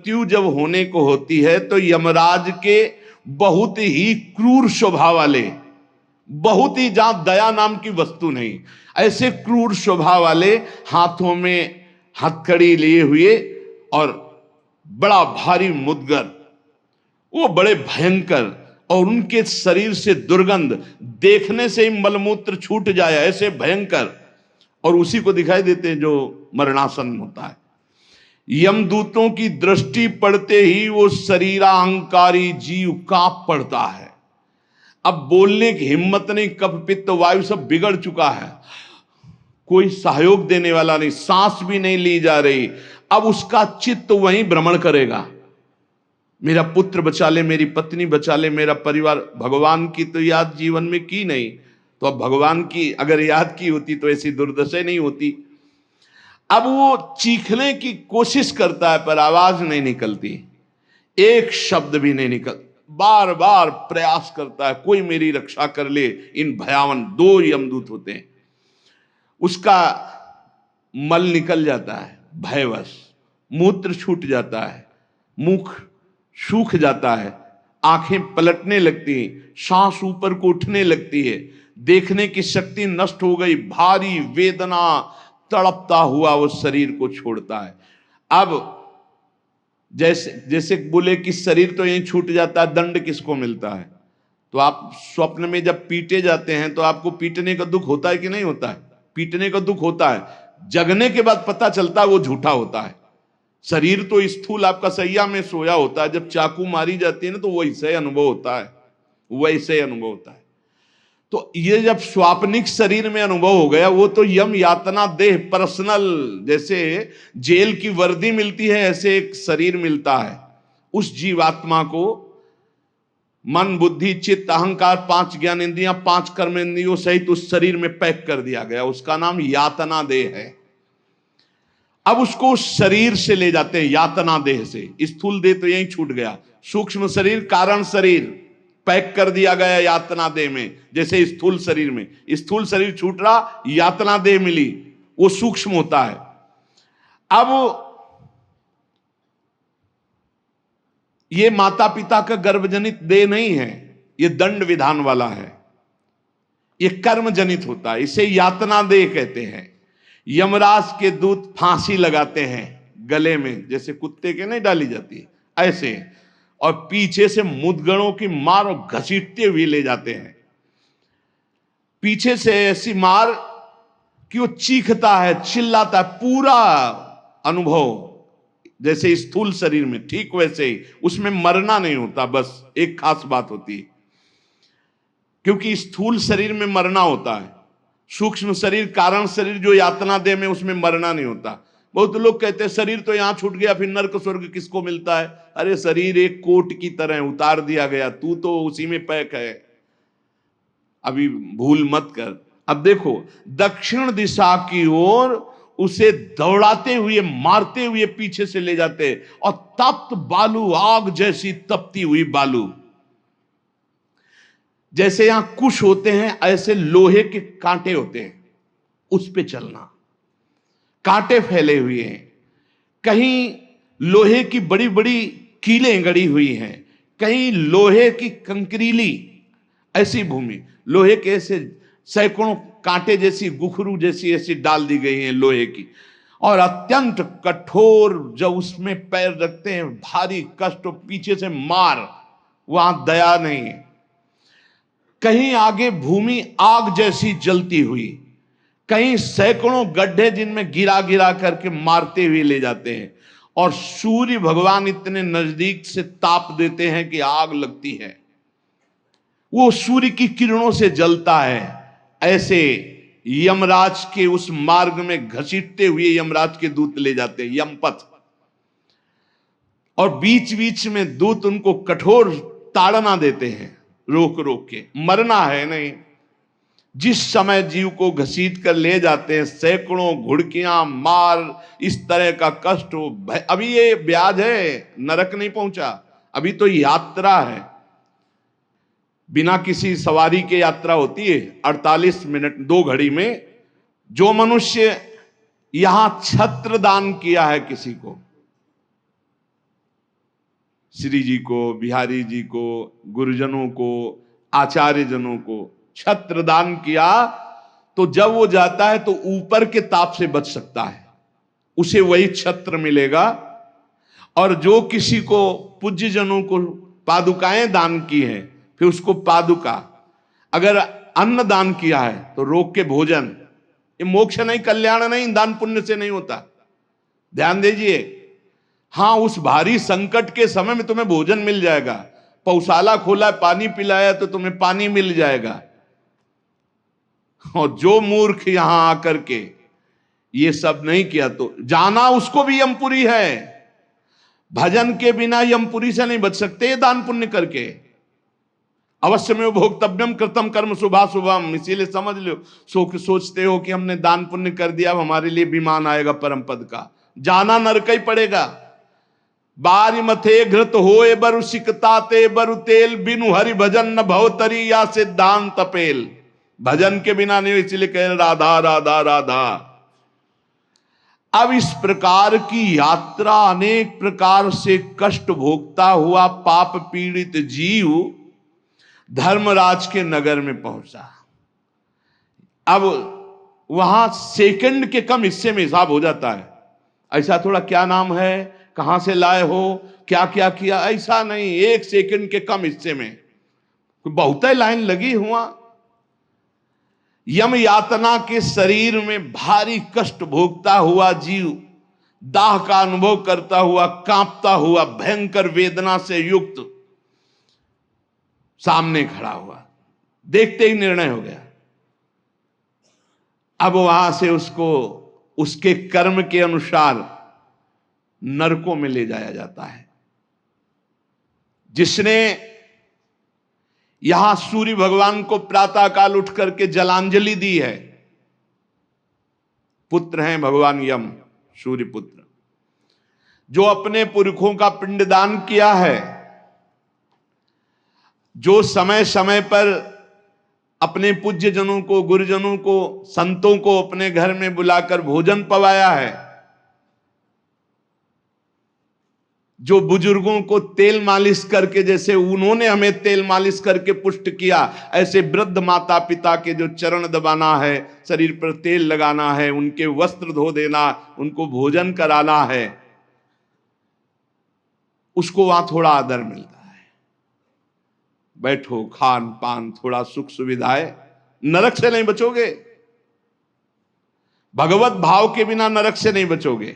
मृत्यु जब होने को होती है तो यमराज के बहुत ही क्रूर स्वभाव वाले, बहुत ही, जहां दया नाम की वस्तु नहीं, ऐसे क्रूर स्वभाव वाले हाथों में हथकड़ी लिए हुए और बड़ा भारी मुदगर, वो बड़े भयंकर, और उनके शरीर से दुर्गंध, देखने से ही मलमूत्र छूट जाए ऐसे भयंकर, और उसी को दिखाई देते हैं जो मरणासन होता है। यमदूतों की दृष्टि पड़ते ही वो शरीरा अहंकारी जीव कांप पड़ता है। अब बोलने की हिम्मत नहीं, कफ पित्त वायु सब बिगड़ चुका है, कोई सहयोग देने वाला नहीं, सांस भी नहीं ली जा रही। अब उसका चित्त वहीं भ्रमण करेगा, मेरा पुत्र बचा ले, मेरी पत्नी बचा ले, मेरा परिवार। भगवान की तो याद जीवन में की नहीं, तो अब भगवान की अगर याद की होती तो ऐसी दुर्दशा नहीं होती। अब वो चीखने की कोशिश करता है पर आवाज नहीं निकलती, एक शब्द भी नहीं निकल, बार बार प्रयास करता है कोई मेरी रक्षा कर ले। इन भयावन 2 यमदूत होते हैं। उसका मल निकल जाता है भयवश, मूत्र छूट जाता है, मुख सूख जाता है, आंखें पलटने लगती हैं, सांस ऊपर को उठने लगती है, देखने की शक्ति नष्ट हो गई, भारी वेदना, तड़पता हुआ वो शरीर को छोड़ता है। अब जैसे बोले कि शरीर तो यहीं छूट जाता है, दंड किसको मिलता है? तो आप स्वप्न में जब पीटे जाते हैं तो आपको पीटने का दुख होता है कि नहीं होता है? पीटने का दुख होता है, जगने के बाद पता चलता है वो झूठा होता है। शरीर तो स्थूल आपका सैया में सोया होता है, जब चाकू मारी जाती है ना तो वैसे अनुभव होता है, वैसे अनुभव होता है। तो ये जब स्वाप्निक शरीर में अनुभव हो गया, वो तो यम यातना देह पर्सनल, जैसे जेल की वर्दी मिलती है ऐसे एक शरीर मिलता है उस जीवात्मा को। मन बुद्धि चित्त अहंकार 5 ज्ञानेंद्रियां 5 कर्मेंद्रियों सहित उस शरीर में पैक कर दिया गया, उसका नाम यातना देह है। अब उसको शरीर से ले जाते हैं, यातना देह से। स्थूल देह तो यहीं छूट गया, सूक्ष्म शरीर कारण शरीर पैक कर दिया गया यातना देह में। जैसे स्थूल शरीर में, स्थूल शरीर छूट रहा, यातना देह मिली, वो सूक्ष्म होता है। अब ये माता पिता का गर्भजनित देह नहीं है, ये दंड विधान वाला है, ये कर्म जनित होता है, इसे यातना देह कहते हैं। यमराज के दूत फांसी लगाते हैं गले में, जैसे कुत्ते के नहीं डाली जाती ऐसे, और पीछे से मुदगरों की मार और घसीटते हुए ले जाते हैं। पीछे से ऐसी मार कि वो चीखता है, चिल्लाता है, पूरा अनुभव जैसे स्थूल शरीर में, ठीक वैसे ही उसमें मरना नहीं होता। बस एक खास बात होती है, क्योंकि स्थूल शरीर में मरना होता है, सूक्ष्म शरीर कारण शरीर जो यातना देह में, उसमें मरना नहीं होता। बहुत लोग कहते हैं शरीर तो यहां छूट गया, फिर नरक स्वर्ग किसको मिलता है? अरे शरीर एक कोट की तरह उतार दिया गया, तू तो उसी में पैक है, अभी भूल मत कर। अब देखो, दक्षिण दिशा की ओर उसे दौड़ाते हुए मारते हुए पीछे से ले जाते, और तप्त बालू, आग जैसी तपती हुई बालू, जैसे यहां कुश होते हैं ऐसे लोहे के कांटे होते हैं, उस पे चलना, कांटे फैले हुए हैं, कहीं लोहे की बड़ी बड़ी कीलें गड़ी हुई हैं, कहीं लोहे की कंकरीली ऐसी भूमि, लोहे के ऐसे सैकड़ों कांटे जैसी, गुखरू जैसी ऐसी डाल दी गई हैं लोहे की, और अत्यंत कठोर, जब उसमें पैर रखते हैं भारी कष्ट, पीछे से मार, वहां दया नहीं है। कहीं आगे भूमि आग जैसी जलती हुई, कहीं सैकड़ों गड्ढे जिनमें गिरा गिरा करके मारते हुए ले जाते हैं, और सूर्य भगवान इतने नजदीक से ताप देते हैं कि आग लगती है, वो सूर्य की किरणों से जलता है। ऐसे यमराज के उस मार्ग में घसीटते हुए यमराज के दूत ले जाते हैं, यमपथ, और बीच बीच में दूत उनको कठोर ताड़ना देते हैं, रोक रोक के। मरना है नहीं, जिस समय जीव को घसीट कर ले जाते हैं, सैकड़ों घुड़कियां मार, इस तरह का कष्ट हो। अभी ये ब्याज है, नरक नहीं पहुंचा, अभी तो यात्रा है, बिना किसी सवारी के यात्रा होती है 48 मिनट 2 घड़ी में। जो मनुष्य यहां छत्र दान किया है किसी को, श्री जी को, बिहारी जी को, गुरुजनों को, आचार्य जनों को छत्र दान किया, तो जब वो जाता है तो ऊपर के ताप से बच सकता है, उसे वही छत्र मिलेगा। और जो किसी को पूज्य जनों को पादुकाएं दान की है, फिर उसको पादुका, अगर अन्न दान किया है तो रोग के भोजन, ये मोक्ष नहीं, कल्याण नहीं, दान पुण्य से नहीं होता, ध्यान दीजिए। हाँ, उस भारी संकट के समय में तुम्हें भोजन मिल जाएगा, पौशाला खोला पानी पिलाया तो तुम्हें पानी मिल जाएगा। और जो मूर्ख यहां आकर के ये सब नहीं किया तो जाना उसको भी यमपुरी है। भजन के बिना यमपुरी से नहीं बच सकते, दान पुण्य करके। अवश्य में भोक्तव्यम कृतम कर्म शुभा शुभम, इसीलिए समझ लो, सोचते हो कि हमने दान पुण्य कर दिया, अब हमारे लिए विमान आएगा परम पद का, जाना नरक ही पड़ेगा। बारी मथे घृत होए बरु सिकता ते बरु तेल, बिनु हरि भजन न भवतरी या सिद्धांत तपेल। भजन के बिना नहीं, इसलिए कह राधा राधा राधा। अब इस प्रकार की यात्रा, अनेक प्रकार से कष्ट भोगता हुआ पाप पीड़ित जीव धर्मराज के नगर में पहुंचा। अब वहां सेकंड के कम हिस्से में हिसाब हो जाता है। ऐसा थोड़ा क्या नाम है, कहां से लाए हो, क्या क्या किया, ऐसा नहीं, एक सेकंड के कम हिस्से में बहुत लाइन लगी हुआ। यम यातना के शरीर में भारी कष्ट भोगता हुआ जीव, दाह का अनुभव करता हुआ, कांपता हुआ, भयंकर वेदना से युक्त सामने खड़ा हुआ, देखते ही निर्णय हो गया। अब वहां से उसको उसके कर्म के अनुसार नरकों में ले जाया जाता है। जिसने यहां सूर्य भगवान को प्रातः काल उठ करके जलांजलि दी है, पुत्र हैं भगवान यम, सूर्य पुत्र, जो अपने पुरखों का पिंडदान किया है, जो समय समय पर अपने पूज्य जनों को, गुरुजनों को, संतों को अपने घर में बुलाकर भोजन पवाया है, जो बुजुर्गों को तेल मालिश करके, जैसे उन्होंने हमें तेल मालिश करके पुष्ट किया, ऐसे वृद्ध माता पिता के जो चरण दबाना है, शरीर पर तेल लगाना है, उनके वस्त्र धो देना, उनको भोजन कराना है, उसको वहां थोड़ा आदर मिलता है। बैठो, खान पान, थोड़ा सुख सुविधाएं, नरक से नहीं बचोगे। भगवत भाव के बिना नरक से नहीं बचोगे।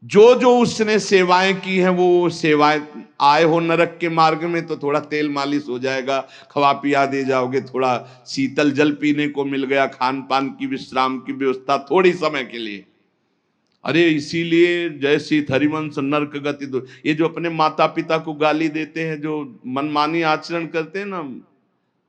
जो जो उसने सेवाएं की हैं, वो सेवाएं, आए हो नरक के मार्ग में तो थोड़ा तेल मालिश हो जाएगा, खवा पिया दे जाओगे, थोड़ा शीतल जल पीने को मिल गया, खान पान की, विश्राम की व्यवस्था थोड़ी समय के लिए। अरे इसीलिए जैसी हरिवंश नरक गति दो, ये जो अपने माता पिता को गाली देते हैं, जो मनमानी आचरण करते हैं ना,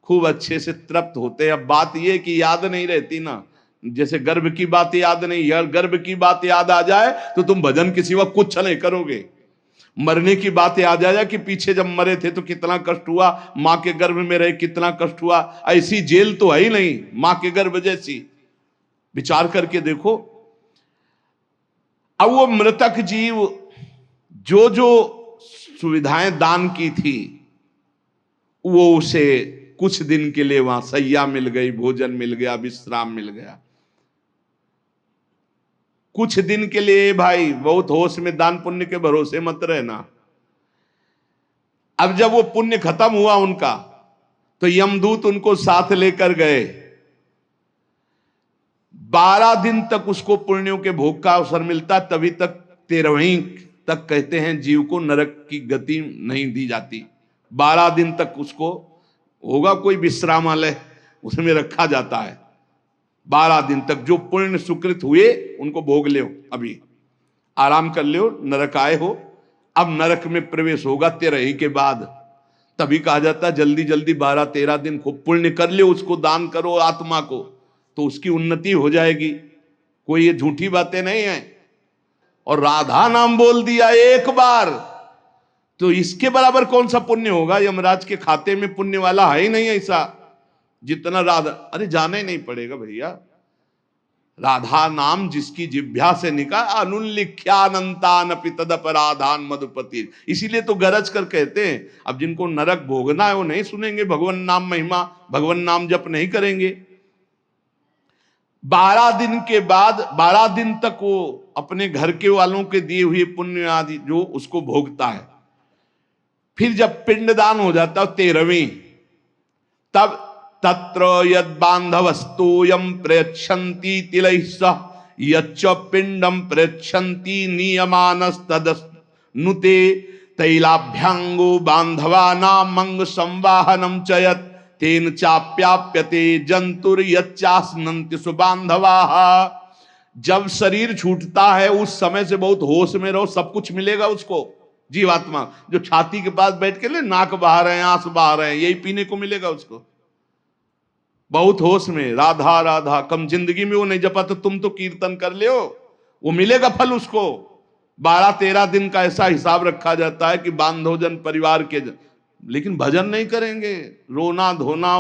खूब अच्छे से तृप्त होते हैं। अब बात ये कि याद नहीं रहती ना, जैसे गर्भ की बात याद नहीं, यार गर्भ की बात याद आ जाए तो तुम भजन के सिवा कुछ नहीं करोगे। मरने की बात याद आ जाए कि पीछे जब मरे थे तो कितना कष्ट हुआ, मां के गर्भ में रहे कितना कष्ट हुआ, ऐसी जेल तो है ही नहीं मां के गर्भ जैसी, विचार करके देखो। अब वो मृतक जीव जो जो सुविधाएं दान की थी, वो उसे कुछ दिन के लिए वहां सैया मिल गई, भोजन मिल गया, विश्राम मिल गया, कुछ दिन के लिए। भाई बहुत होश में, दान पुण्य के भरोसे मत रहना। अब जब वो पुण्य खत्म हुआ उनका, तो यमदूत उनको साथ लेकर गए। 12 दिन तक उसको पुण्यों के भोग का अवसर मिलता, तभी तक 13वीं तक कहते हैं जीव को नरक की गति नहीं दी जाती। 12 दिन तक उसको होगा कोई विश्रामालय, उसमें रखा जाता है। 12 दिन तक जो पुण्य सुकृत हुए उनको भोग लो, अभी आराम कर लो, नरक आए हो। अब नरक में प्रवेश होगा 13 के बाद, तभी कहा जाता है जल्दी जल्दी 12-13 दिन खूब पुण्य कर लो, उसको दान करो आत्मा को, तो उसकी उन्नति हो जाएगी। कोई ये झूठी बातें नहीं है। और राधा नाम बोल दिया एक बार तो इसके बराबर कौन सा पुण्य होगा। यमराज के खाते में पुण्य वाला है ही नहीं ऐसा जितना राधा। अरे जाना ही नहीं पड़ेगा भैया, राधा नाम जिसकी जिह्वा से निकला, अनुल्लिख्यानंतानपि तदपराधान मधुपति। इसीलिए तो गरज कर कहते हैं, अब जिनको नरक भोगना है वो नहीं सुनेंगे भगवान नाम महिमा, भगवान नाम जप नहीं करेंगे। 12 दिन के बाद 12 दिन तक वो अपने घर के वालों के दिए हुए पुण्य आदि जो उसको भोगता है। फिर जब पिंडदान हो जाता है 13वीं, तब तत्र यद बांधवस्तोयम प्रयच्छन्ति तिलैः सह यच्च पिंडम प्रयच्छन्ति नियमानस्तदनुते तैलाभ्यांगो बांधवानां मंग संवाहनम च यत् तेन चाप्याप्यते जंतुर यच्चास्नन्ति सुबांधवाः। जब शरीर छूटता है उस समय से बहुत होश में रहो, सब कुछ मिलेगा उसको। जीवात्मा जो छाती के पास बैठ के ले नाक बहा रहे हैं, आंस बहा रहे हैं, यही पीने को मिलेगा उसको। बहुत होश में राधा राधा, कम जिंदगी में वो नहीं जपा तो तुम तो कीर्तन कर ले, वो मिलेगा फल उसको। 12-13 दिन का ऐसा हिसाब रखा जाता है कि बांधोजन परिवार के लेकिन भजन नहीं करेंगे, रोना धोना।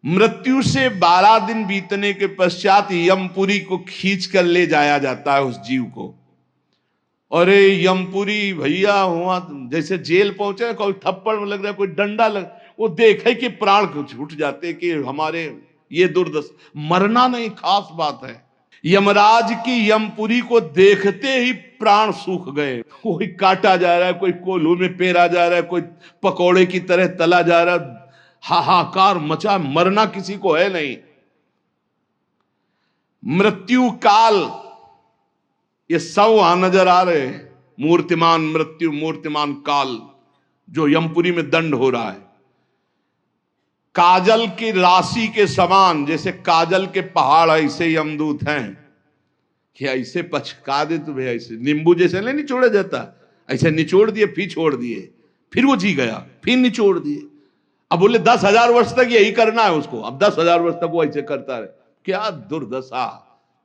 मृत्यु से 12 दिन बीतने के पश्चात यमपुरी को खींच कर ले जाया जाता है उस जीव को। अरे यमपुरी भैया हुआ जैसे जेल पहुंचे, कोई थप्पड़ लग रहा है, कोई डंडा लग, वो देखे कि प्राण छूट जाते कि हमारे ये दुर्दशा, मरना नहीं खास बात है। यमराज की यमपुरी को देखते ही प्राण सूख गए। कोई काटा जा रहा है, कोई कोल्हू में पेरा जा रहा है, कोई पकौड़े की तरह तला जा रहा है, हाहाकार मचा, मरना किसी को है नहीं। मृत्यु काल ये सब वहां नजर आ रहे हैं। मूर्तिमान मृत्यु, मूर्तिमान काल जो यमपुरी में दंड हो रहा है। काजल की राशि के समान, जैसे काजल के पहाड़ ऐसे यमदूत हैं कि ऐसे पचका दे तुम्हें, ऐसे नींबू जैसे नहीं निचोड़ा जाता, ऐसे निचोड़ दिए, फिर छोड़ दिए, फिर वो जी गया, फिर निचोड़ दिए। अब बोले 10,000 वर्ष तक यही करना है उसको, अब 10,000 वर्ष तक वो ऐसे करता रहे, क्या दुर्दशा।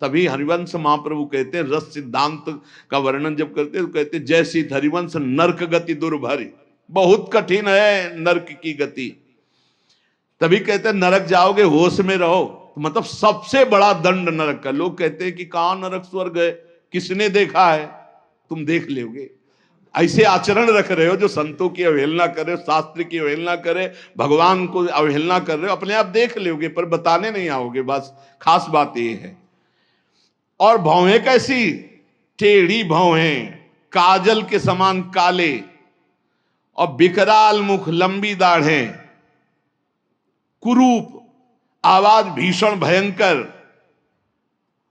तभी हरिवंश महाप्रभु कहते हैं, रस सिद्धांत का वर्णन जब करते हैं तो कहते हैं, जैसी हरिवंश नरक गति दुर्भरी, बहुत कठिन है नरक की गति। तभी कहते हैं नरक जाओगे होश में रहो, तो मतलब सबसे बड़ा दंड नरक का। लोग कहते हैं कि कहां नरक स्वर्ग है, किसने देखा है, तुम देख लोगे। ऐसे आचरण रख रहे हो जो संतों की अवहेलना कर रहे हो, शास्त्र की अवहेलना करे, भगवान को अवहेलना कर रहे हो, अपने आप देख लोगे पर बताने नहीं आओगे, बस खास बात ये है। और भौहें कैसी, टेढ़ी भौहें, काजल के समान काले, और विकराल मुख, लंबी दाढ़ें, कुरूप, आवाज भीषण भयंकर,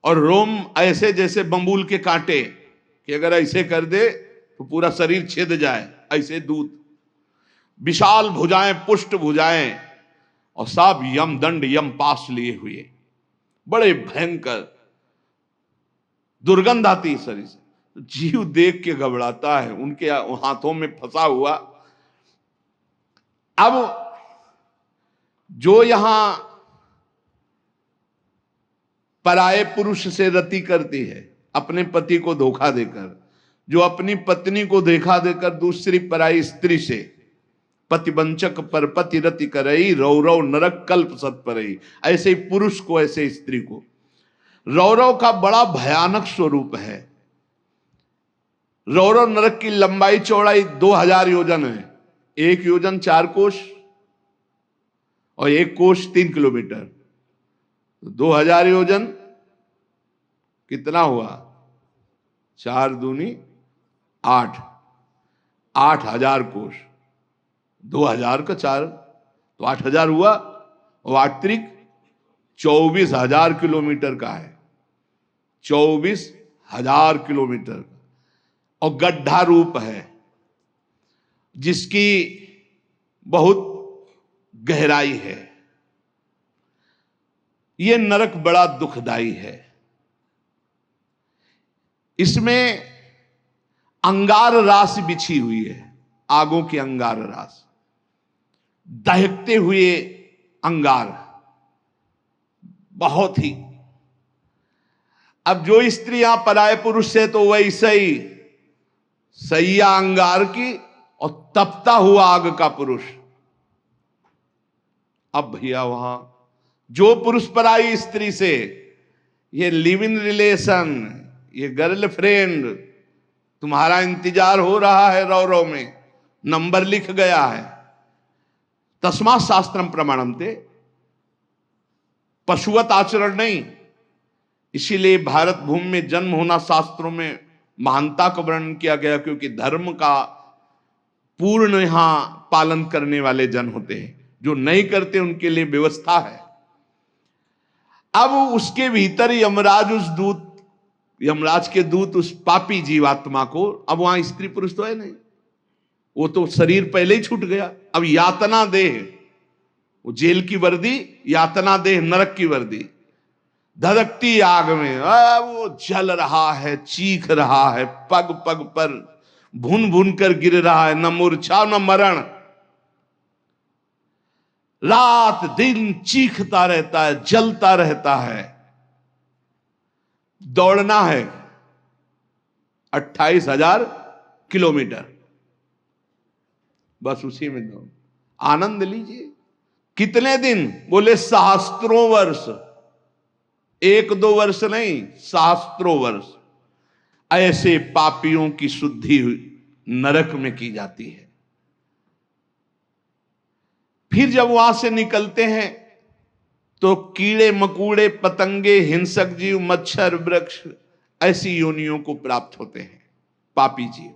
और रोम ऐसे जैसे बंबूल के कांटे कि अगर ऐसे कर दे तो पूरा शरीर छेद जाए, ऐसे दूत। विशाल भुजाएं, पुष्ट भुजाएं, और सब यम दंड यम पास लिए हुए, बड़े भयंकर, दुर्गंध आती है शरीर से। जीव देख के घबराता है, उनके हाथों में फंसा हुआ। अब जो यहां पराये पुरुष से रति करती है, अपने पति को धोखा देकर, जो अपनी पत्नी को धोखा देकर दूसरी पराई स्त्री से, पतिवंचक पर पति रति करई, रौरव नरक कल्प सत परई। ऐसे ही पुरुष को, ऐसे स्त्री को, रौरव का बड़ा भयानक स्वरूप है। रौरव नरक की लंबाई चौड़ाई 2000 योजन है, 1 योजन 4 कोश और 1 कोश 3 किलोमीटर, 2000 योजन कितना हुआ, 4 दूनी 8, 8000 कोश, 2000 का 4 तो 8000 हुआ, और 8 त्रिक 24,000 किलोमीटर का है, 24,000 किलोमीटर, और गड्ढा रूप है जिसकी बहुत गहराई है। यह नरक बड़ा दुखदाई है। इसमें अंगार राशि बिछी हुई है, आगों की अंगार राशि, दहकते हुए अंगार, बहुत ही। अब जो स्त्री यहां पराये पुरुष से, तो वैसे ही सैया अंगार की और तपता हुआ आग का पुरुष। अब भैया वहां जो पुरुष पराई स्त्री से ये लिव इन रिलेशन, ये गर्लफ्रेंड, तुम्हारा इंतजार हो रहा है रो रो में, नंबर लिख गया है। तस्मात् शास्त्रम प्रमाणमते, पशुवत आचरण नहीं। इसीलिए भारत भूमि में जन्म होना शास्त्रों में महानता का वर्णन किया गया, क्योंकि धर्म का पूर्ण यहां पालन करने वाले जन होते हैं। जो नहीं करते उनके लिए व्यवस्था है। अब उसके भीतर यमराज के दूत उस पापी जीवात्मा को, अब वहां स्त्री पुरुष तो है नहीं, वो तो शरीर पहले ही छूट गया। अब यातना देह, वो जेल की वर्दी, यातना देह नरक की वर्दी, धधकती आग में वो जल रहा है, चीख रहा है, पग पग पर भुन भुन कर गिर रहा है, न मूर्छा न मरण, रात दिन चीखता रहता है, जलता रहता है। दौड़ना है 28,000 किलोमीटर, बस उसी में दौड़, आनंद लीजिए। कितने दिन? बोले सहस्त्रों वर्ष, 1-2 वर्ष नहीं, सहस्त्रों वर्ष। ऐसे पापियों की शुद्धि नरक में की जाती है। फिर जब वहां से निकलते हैं तो कीड़े मकूड़े, पतंगे, हिंसक जीव, मच्छर, वृक्ष, ऐसी योनियों को प्राप्त होते हैं पापी जीव।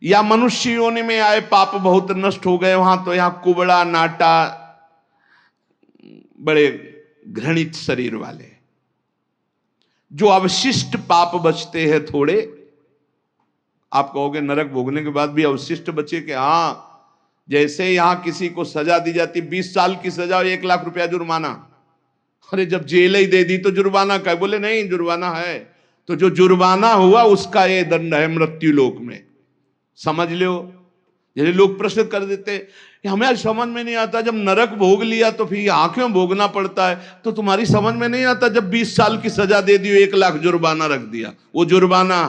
या मनुष्य योनि में आए, पाप बहुत नष्ट हो गए वहां, तो यहां कुबड़ा नाटा, बड़े घृणित शरीर वाले, जो अवशिष्ट पाप बचते हैं थोड़े। आप कहोगे नरक भोगने के बाद भी अवशिष्ट बचे कि? हाँ, जैसे यहां किसी को सजा दी जाती, 20 साल की सजा और 1 लाख रुपया जुर्माना। अरे जब जेल ही दे दी तो जुर्माना का? बोले नहीं, जुर्माना है। तो जो जुर्माना हुआ उसका ये दंड है मृत्यु लोक में, समझ लो। जैसे लोग प्रश्न कर देते, हमें समझ में नहीं आता, जब नरक भोग लिया तो फिर यहां क्यों भोगना पड़ता है? तो तुम्हारी समझ में नहीं आता, जब 20 साल की सजा दे दी, 1 लाख जुर्माना रख दिया, वो जुर्माना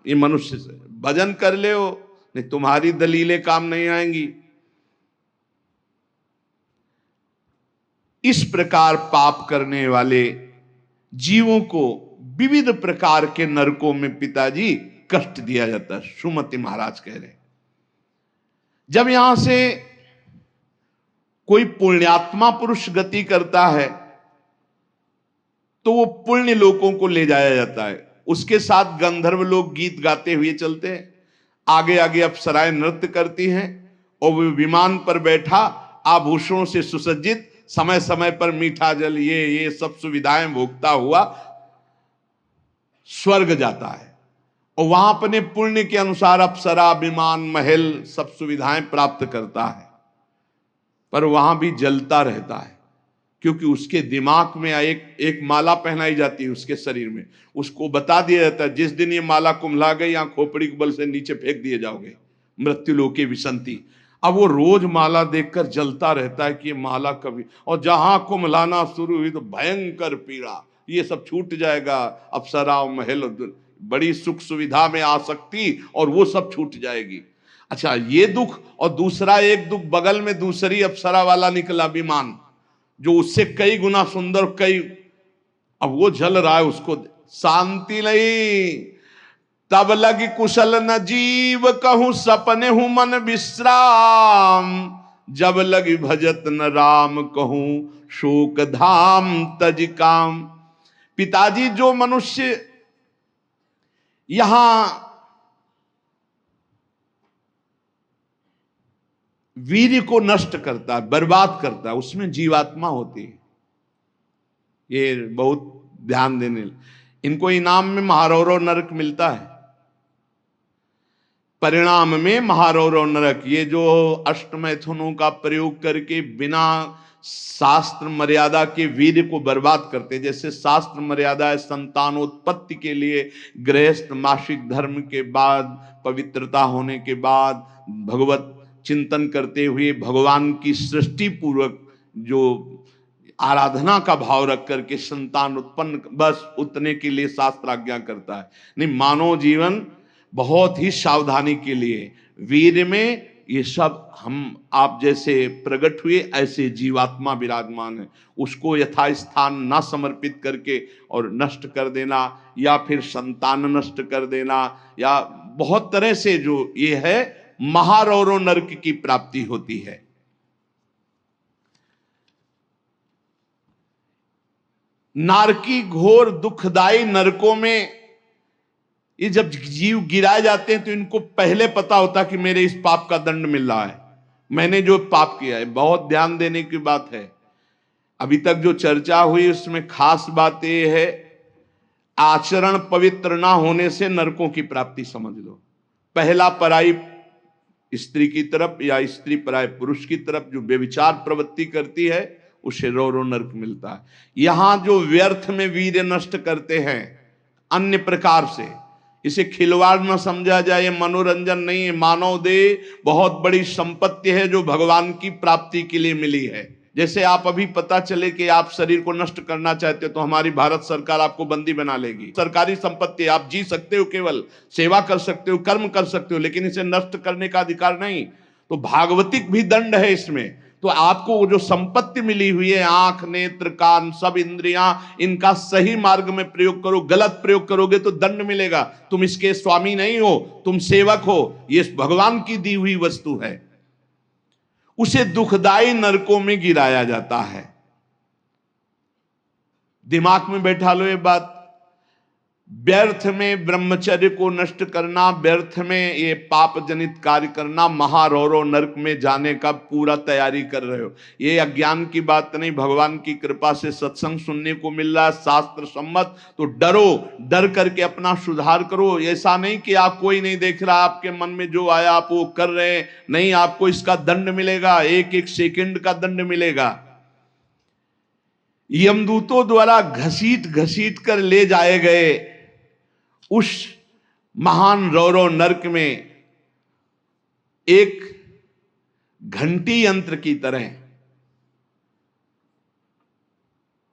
ये मनुष्य से भजन कर ले हो, नहीं तुम्हारी दलीलें काम नहीं आएंगी। इस प्रकार पाप करने वाले जीवों को विविध प्रकार के नरकों में पिताजी कष्ट दिया जाता है। सुमति महाराज कह रहे, जब यहां से कोई पुण्यात्मा पुरुष गति करता है तो वो पुण्य लोकों को ले जाया जाता है। उसके साथ गंधर्व लोग गीत गाते हुए चलते हैं, आगे आगे अप्सराएं नृत्य करती हैं, और वो विमान पर बैठा आभूषणों से सुसज्जित, समय समय पर मीठा जल, ये सब सुविधाएं भोगता हुआ स्वर्ग जाता है। और वहां अपने पुण्य के अनुसार अप्सरा, विमान, महल, सब सुविधाएं प्राप्त करता है। पर वहां भी जलता रहता है, क्योंकि उसके दिमाग में एक माला पहनाई जाती है उसके शरीर में। उसको बता दिया जाता है, जिस दिन ये माला कुम्हला गई, यहां खोपड़ी के बल से नीचे फेंक दिए जाओगे, मृत्यु लोके विसंति। अब वो रोज माला देखकर जलता रहता है कि ये माला कभी, और जहां कुम्हलाना शुरू हुई तो भयंकर पीड़ा, ये सब छूट जाएगा, अप्सरा, महल, बड़ी सुख सुविधा में आ सकती, और वो सब छूट जाएगी। अच्छा, ये दुख, और दूसरा एक दुख, बगल में दूसरी अप्सरा वाला निकला विमान, जो उससे कई गुना सुंदर, कई, अब वो जल रहा है, उसको शांति नहीं। तब लगी कुशल न जीव कहूं, सपने हूं मन विश्राम, जब लगी भजत न राम कहूं, शोक धाम तज काम। पिताजी, जो मनुष्य यहां वीर्य को नष्ट करता है, बर्बाद करता है, उसमें जीवात्मा होती है। ये बहुत ध्यान देने, इनको इनाम में महारौरव नरक मिलता है, परिणाम में महारौरव नरक। ये जो अष्टमैथुनों का प्रयोग करके बिना शास्त्र मर्यादा के वीर्य को बर्बाद करते, जैसे शास्त्र मर्यादा है संतानोत्पत्ति के लिए, गृहस्थ मासिक धर्म के बाद, पवित्रता होने के बाद, भगवत चिंतन करते हुए भगवान की सृष्टि पूर्वक जो आराधना का भाव रख करके संतान उत्पन्न, बस उतने के लिए शास्त्र आज्ञा करता है। नहीं, मानव जीवन बहुत ही सावधानी के लिए वीर्य में ये सब आप जैसे प्रकट हुए ऐसे जीवात्मा विराजमान है, उसको यथास्थान ना समर्पित करके और नष्ट कर देना, या फिर संतान नष्ट कर देना, या बहुत तरह से जो ये है महारौरो नरक की प्राप्ति होती है। नारकी घोर दुखदाई नरकों में ये जब जीव गिराए जाते हैं तो इनको पहले पता होता कि मेरे इस पाप का दंड मिल रहा है, मैंने जो पाप किया है। बहुत ध्यान देने की बात है, अभी तक जो चर्चा हुई उसमें खास बात यह है, आचरण पवित्र ना होने से नरकों की प्राप्ति समझ लो। पहला पराई स्त्री की तरफ या स्त्री पराय पुरुष की तरफ जो व्यभिचार प्रवृत्ति करती है उसे रौरो नरक मिलता है। यहां जो व्यर्थ में वीर्य नष्ट करते हैं अन्य प्रकार से, इसे खिलवाड़ न समझा जाए, ये मनोरंजन नहीं है। मानव देह बहुत बड़ी संपत्ति है जो भगवान की प्राप्ति के लिए मिली है। जैसे आप अभी पता चले कि आप शरीर को नष्ट करना चाहते हो तो हमारी भारत सरकार आपको बंदी बना लेगी। सरकारी संपत्ति, आप जी सकते हो, केवल सेवा कर सकते हो, कर्म कर सकते हो, लेकिन इसे नष्ट करने का अधिकार नहीं। तो भागवतिक भी दंड है इसमें। तो आपको जो संपत्ति मिली हुई है, आंख, नेत्र, कान, सब इंद्रियां, इनका सही मार्ग में प्रयोग करो। गलत प्रयोग करोगे तो दंड मिलेगा। तुम इसके स्वामी नहीं हो, तुम सेवक हो। ये भगवान की दी हुई वस्तु है, उसे दुखदाई नरकों में गिराया जाता है। दिमाग में बैठा लो ये बात। व्यर्थ में ब्रह्मचर्य को नष्ट करना, व्यर्थ में ये पाप जनित कार्य करना, महारौरो नरक में जाने का पूरा तैयारी कर रहे हो। ये अज्ञान की बात नहीं, भगवान की कृपा से सत्संग सुनने को मिल रहा है, शास्त्र सम्मत। तो डरो, डर करके अपना सुधार करो। ऐसा नहीं कि आप कोई नहीं देख रहा, आपके मन में जो आया आप वो कर रहे हैं, नहीं, आपको इसका दंड मिलेगा, एक एक सेकंड का दंड मिलेगा। यमदूतों द्वारा घसीट घसीट कर ले जाए गए उस महान रौरो नरक में एक घंटी यंत्र की तरह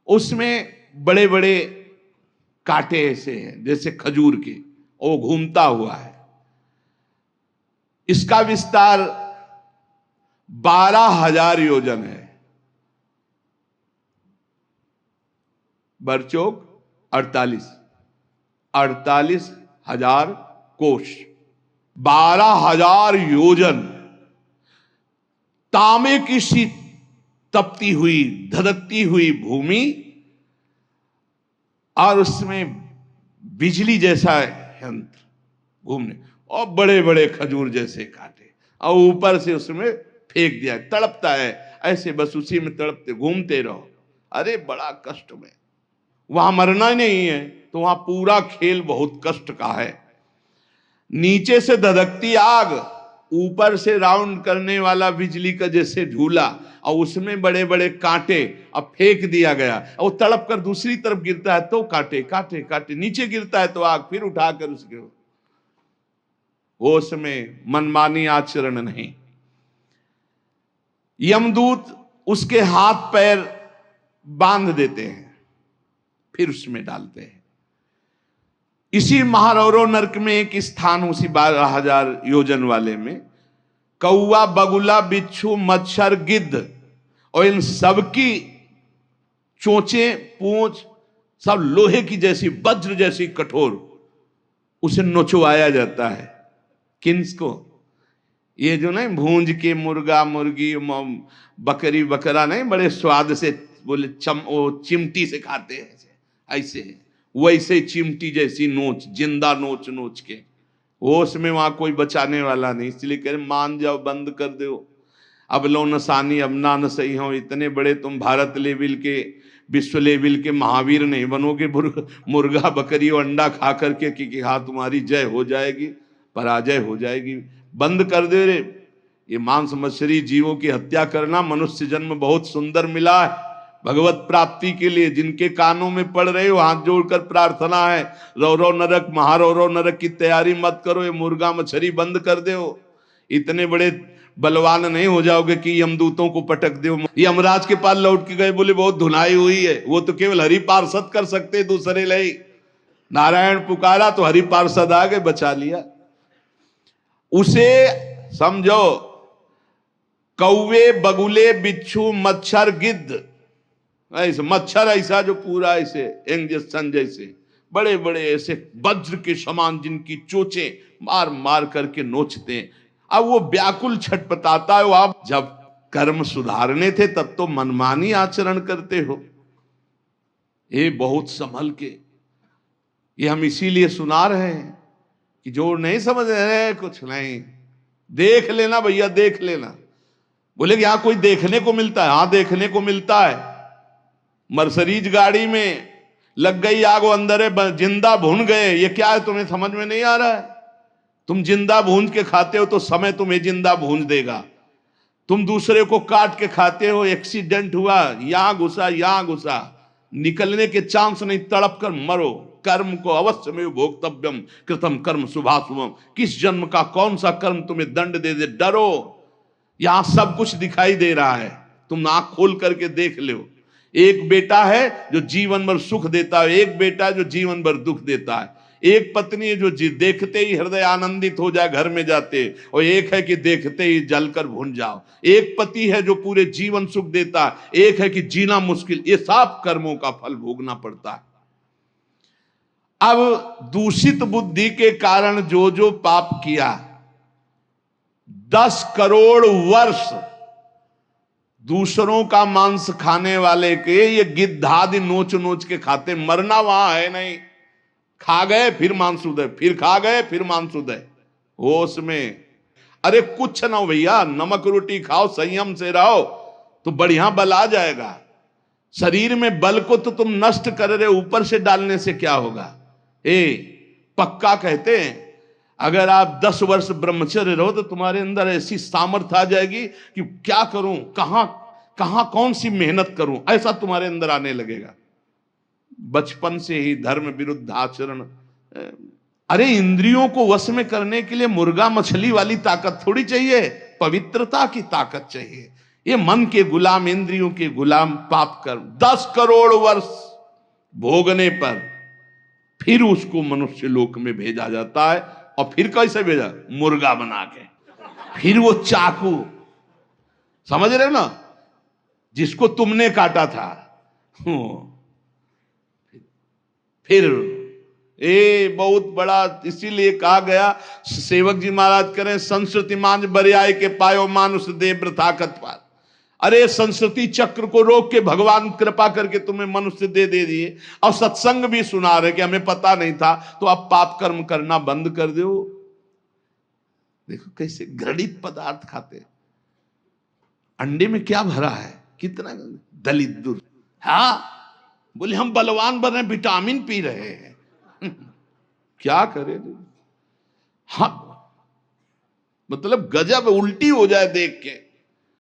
उसमें बड़े बड़े कांटे ऐसे हैं जैसे खजूर के, वो घूमता हुआ है। इसका विस्तार 12,000 योजन है। बरचौक 48,000 कोष, 12,000 योजन। तांबे की सी तपती हुई, धधकती हुई भूमि, और उसमें बिजली जैसा यंत्र घूमने, और बड़े बड़े खजूर जैसे कांटे, और ऊपर से उसमें फेंक दिया। तड़पता है ऐसे, बस उसी में तड़पते घूमते रहो। अरे बड़ा कष्ट में, वहां मरना ही नहीं है तो वहां पूरा खेल बहुत कष्ट का है। नीचे से धधकती आग, ऊपर से राउंड करने वाला बिजली का जैसे झूला, और उसमें बड़े बड़े कांटे। अब फेंक दिया गया, और तड़प कर दूसरी तरफ गिरता है तो कांटे कांटे कांटे, नीचे गिरता है तो आग, फिर उठाकर उसके वो उसमें मनमानी आचरण नहीं। यमदूत उसके हाथ पैर बांध देते हैं, फिर उसमें डालते हैं। इसी महारौरो नरक में एक स्थान, उसी 12,000 योजन वाले में, कौवा, बगुला, बिच्छू, मच्छर, गिद्ध और इन सबकी चोंचे, पूंछ सब लोहे की जैसी, वज्र जैसी कठोर, उसे नोचवाया जाता है। किसको? ये जो नहीं भूंज के मुर्गा मुर्गी बकरी बकरा नहीं बड़े स्वाद से बोले वो चिमटी से खाते हैं ऐसे, वैसे चिमटी जैसी नोच, जिंदा नोच नोच के, वो उसमें वहां कोई बचाने वाला नहीं। इसलिए कह रहे मान जाओ, बंद कर दो। अब लो नसानी, अब ना न सही हो। इतने बड़े तुम भारत लेवल के, विश्व लेवल के महावीर नहीं बनोगे मुर्गा बकरी और अंडा खा करके कि हाँ तुम्हारी जय हो जाएगी, पराजय हो जाएगी। बंद कर दे रे। ये मांस मछली जीवों की हत्या करना, मनुष्य जन्म बहुत सुंदर मिला है भगवत प्राप्ति के लिए। जिनके कानों में पड़ रहे हो हाथ जोड़कर प्रार्थना है, रौरो नरक, महारौरो नरक की तैयारी मत करो। ये मुर्गा मछली बंद कर दो। इतने बड़े बलवान नहीं हो जाओगे कि यमदूतों को पटक दो। यमराज के पास लौट के गए, बोले बहुत धुनाई हुई है। वो तो केवल हरि पार्षद कर सकते, दूसरे लई। नारायण पुकारा तो हरि पार्षद आ गए, बचा लिया उसे। समझो कौवे, बगुले, बिच्छू, मच्छर, गिद्ध, ऐसे मच्छर ऐसा जो पूरा ऐसे इंजेक्शन जैसे बड़े बड़े ऐसे वज्र के समान जिनकी चोंचें मार मार करके नोचते हैं। अब वो व्याकुल छटपटाता है, वो आप जब कर्म सुधारने थे तब तो मनमानी आचरण करते हो। ये बहुत संभल के, ये हम इसीलिए सुना रहे हैं कि जो नहीं समझ रहे कुछ नहीं, देख लेना भैया, देख लेना। बोले कि यहां कोई देखने को मिलता है? हाँ देखने को मिलता है। मर्सरीज गाड़ी में लग गई आग, वो अंदर है, जिंदा भून गए। ये क्या है तुम्हें समझ में नहीं आ रहा है? तुम जिंदा भून के खाते हो तो समय तुम्हें जिंदा भून देगा। तुम दूसरे को काट के खाते हो, एक्सीडेंट हुआ, यहां घुसा यहां घुसा, निकलने के चांस नहीं, तड़प कर मरो। कर्म को अवश्य में भोक्तव्यम कृतम कर्म शुभाशुभम। किस जन्म का कौन सा कर्म तुम्हें दंड दे दे, डरो। यहां सब कुछ दिखाई दे रहा है, तुम आंख खोल करके देख लो। एक बेटा है जो जीवन भर सुख देता है, एक बेटा है जो जीवन भर दुख देता है। एक पत्नी है जो देखते ही हृदय आनंदित हो जाए घर में जाते, और एक है कि देखते ही जलकर भून जाओ। एक पति है जो पूरे जीवन सुख देता है, एक है कि जीना मुश्किल। ये सब कर्मों का फल भोगना पड़ता है। अब दूषित बुद्धि के कारण जो जो पाप किया, 10 करोड़ वर्ष दूसरों का मांस खाने वाले के ये गिद्धादि नोच नोच के खाते, मरना वहां है नहीं। खा गए फिर मांसोदय, फिर खा गए फिर मांसोदय, होश में। अरे कुछ ना हो भैया, नमक रोटी खाओ, संयम से रहो तो बढ़िया बल आ जाएगा। शरीर में बल को तो तुम नष्ट कर रहे, ऊपर से डालने से क्या होगा? पक्का कहते हैं अगर आप 10 वर्ष ब्रह्मचर्य रहो तो तुम्हारे अंदर ऐसी सामर्थ्य आ जाएगी कि क्या करूं, कहां कौन सी मेहनत करूं, ऐसा तुम्हारे अंदर आने लगेगा। बचपन से ही धर्म विरुद्ध आचरण। अरे इंद्रियों को वश में करने के लिए मुर्गा मछली वाली ताकत थोड़ी चाहिए, पवित्रता की ताकत चाहिए। ये मन के गुलाम, इंद्रियों के गुलाम पाप कर्म 10 करोड़ वर्ष भोगने पर फिर उसको मनुष्य लोक में भेजा जाता है। और फिर कैसे भेजा? मुर्गा बना के। फिर वो चाकू, समझ रहे हो ना, जिसको तुमने काटा था, फिर बहुत बड़ा। इसीलिए कहा गया, सेवक जी महाराज करें, संस्कृति मांझ बरियाय के पायो मानुष देव वृथाकत पार। अरे संस्कृति चक्र को रोक के भगवान कृपा करके तुम्हें मनुष्य दे दिए, और सत्संग भी सुना रहे कि हमें पता नहीं था, तो आप पाप कर्म करना बंद कर दो। देखो कैसे घृणित पदार्थ खाते। अंडे में क्या भरा है, कितना दलित दुर। हाँ बोले हम बलवान बन रहे हैं, विटामिन पी रहे हैं। क्या करें? हाँ मतलब गजब, उल्टी हो जाए देख के।